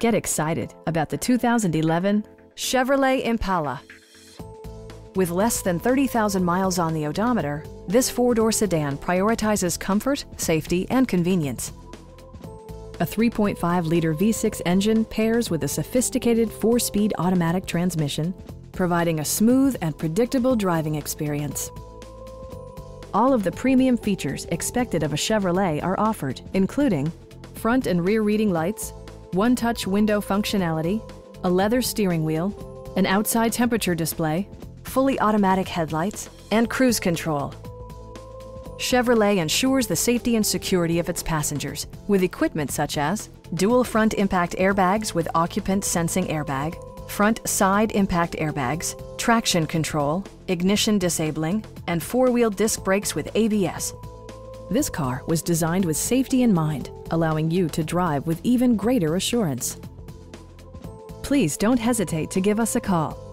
Get excited about the 2011 Chevrolet Impala. With less than 30,000 miles on the odometer, this four-door sedan prioritizes comfort, safety, and convenience. A 3.5-liter V6 engine pairs with a sophisticated four-speed automatic transmission, providing a smooth and predictable driving experience. All of the premium features expected of a Chevrolet are offered, including front and rear reading lights, one-touch window functionality, a leather steering wheel, an outside temperature display, fully automatic headlights, and cruise control. Chevrolet ensures the safety and security of its passengers with equipment such as dual front impact airbags with occupant sensing airbag, front side impact airbags, traction control, ignition disabling, and four-wheel disc brakes with ABS. This car was designed with safety in mind, allowing you to drive with even greater assurance. Please don't hesitate to give us a call.